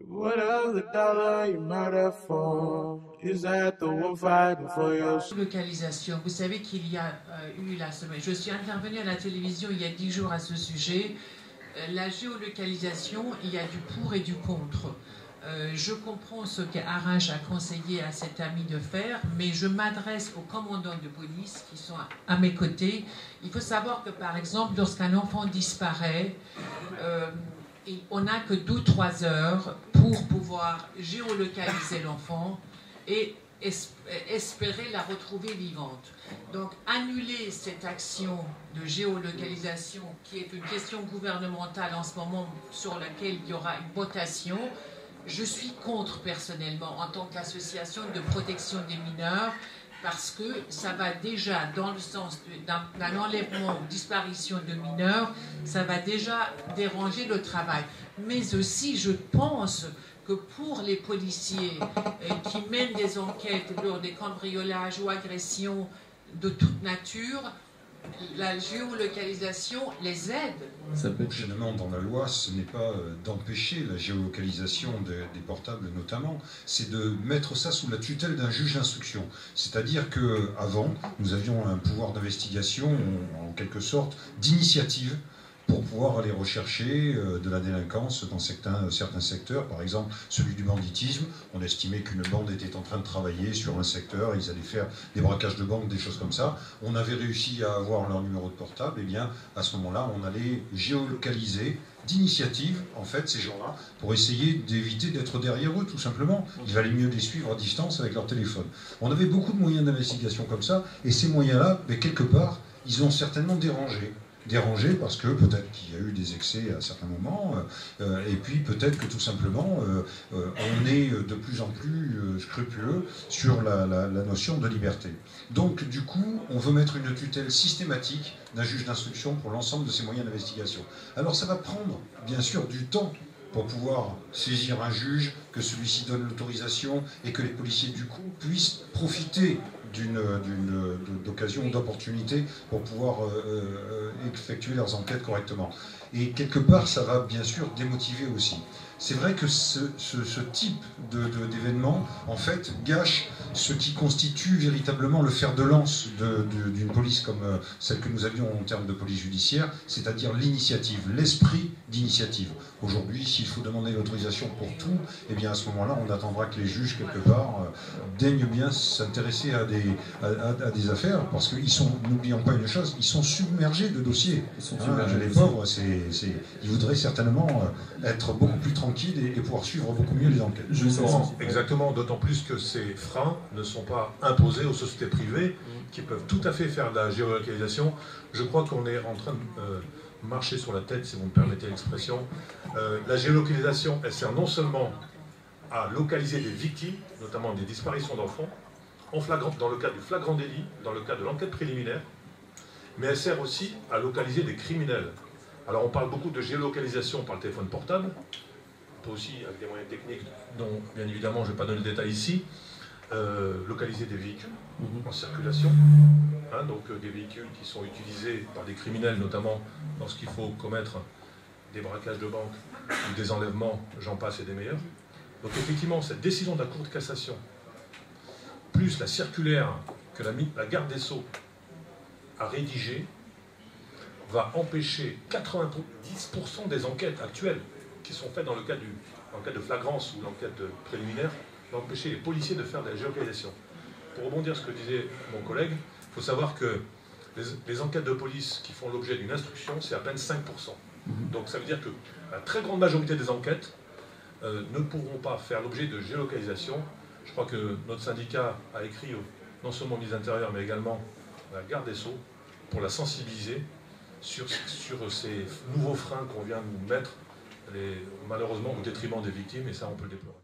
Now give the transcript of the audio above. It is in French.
What other dollar you murder for? Is that the one fighting for your... Localisation. Vous savez qu'il y a eu la semaine. Je suis intervenue à la télévision il y a 10 jours à ce sujet. La géolocalisation, il y a du pour et du contre. Je comprends ce qu'Arrache a conseillé à cet ami de faire, mais je m'adresse aux commandants de police qui sont à mes côtés. Il faut savoir que, par exemple, lorsqu'un enfant disparaît, on n'a que 2 ou 3 heures pour pouvoir géolocaliser l'enfant et espérer la retrouver vivante. Donc, annuler cette action de géolocalisation, qui est une question gouvernementale en ce moment sur laquelle il y aura une votation, je suis contre personnellement en tant qu'association de protection des mineurs, parce que ça va déjà dans le sens d'un enlèvement ou disparition de mineurs, ça va déjà déranger le travail. Mais aussi, je pense que pour les policiers qui mènent des enquêtes lors des cambriolages ou agressions de toute nature, la géolocalisation les aide. Prochainement, dans la loi, ce n'est pas d'empêcher la géolocalisation des portables notamment, c'est de mettre ça sous la tutelle d'un juge d'instruction. C'est-à-dire qu'avant, nous avions un pouvoir d'investigation, en quelque sorte, d'initiative, pour pouvoir aller rechercher de la délinquance dans certains secteurs, par exemple celui du banditisme. On estimait qu'une bande était en train de travailler sur un secteur, ils allaient faire des braquages de banque, des choses comme ça. On avait réussi à avoir leur numéro de portable, et bien à ce moment-là, on allait géolocaliser d'initiative, en fait, ces gens-là, pour essayer d'éviter d'être derrière eux, tout simplement. Il valait mieux les suivre à distance avec leur téléphone. On avait beaucoup de moyens d'investigation comme ça, et ces moyens-là, quelque part, ils ont certainement dérangé parce que peut-être qu'il y a eu des excès à certains moments, et puis peut-être que tout simplement on est de plus en plus scrupuleux sur la notion de liberté. Donc du coup, on veut mettre une tutelle systématique d'un juge d'instruction pour l'ensemble de ces moyens d'investigation. Alors ça va prendre bien sûr du temps pour pouvoir saisir un juge, que celui-ci donne l'autorisation et que les policiers du coup puissent profiter d'occasion, d'opportunité pour pouvoir effectuer leurs enquêtes correctement. Et quelque part, ça va bien sûr démotiver aussi. C'est vrai que ce type d'événement, en fait, gâche ce qui constitue véritablement le fer de lance d'une police comme celle que nous avions en termes de police judiciaire, c'est-à-dire l'initiative, l'esprit d'initiative. Aujourd'hui, s'il faut demander l'autorisation pour tout, eh bien à ce moment-là, on attendra que les juges, quelque part, daignent bien s'intéresser à des affaires, parce qu'ils sont, n'oublions pas une chose, ils sont submergés de dossiers. Les pauvres, ils voudraient certainement être beaucoup plus tranquilles et pouvoir suivre beaucoup mieux les enquêtes. Exactement, d'autant plus que ces freins ne sont pas imposés aux sociétés privées qui peuvent tout à fait faire de la géolocalisation. Je crois qu'on est en train de marcher sur la tête, si vous me permettez l'expression. La géolocalisation, elle sert non seulement à localiser des victimes, notamment des disparitions d'enfants, dans le cas du flagrant délit, dans le cas de l'enquête préliminaire, mais elle sert aussi à localiser des criminels. Alors on parle beaucoup de géolocalisation par le téléphone portable, on peut aussi, avec des moyens techniques dont bien évidemment je ne vais pas donner le détail ici, localiser des véhicules en circulation, donc des véhicules qui sont utilisés par des criminels, notamment lorsqu'il faut commettre des braquages de banque ou des enlèvements, j'en passe et des meilleurs. Donc effectivement, cette décision de la Cour de cassation, plus la circulaire que la garde des Sceaux a rédigée, va empêcher 90% des enquêtes actuelles qui sont faites dans le cas de flagrance ou l'enquête préliminaire, va empêcher les policiers de faire de la géolocalisation. Pour rebondir sur ce que disait mon collègue, il faut savoir que les enquêtes de police qui font l'objet d'une instruction, c'est à peine 5%. Donc ça veut dire que la très grande majorité des enquêtes ne pourront pas faire l'objet de géolocalisation. Je crois que notre syndicat a écrit non seulement au ministre de l'Intérieur, mais également à la garde des Sceaux pour la sensibiliser sur ces nouveaux freins qu'on vient de nous mettre, malheureusement au détriment des victimes, et ça on peut le déplorer.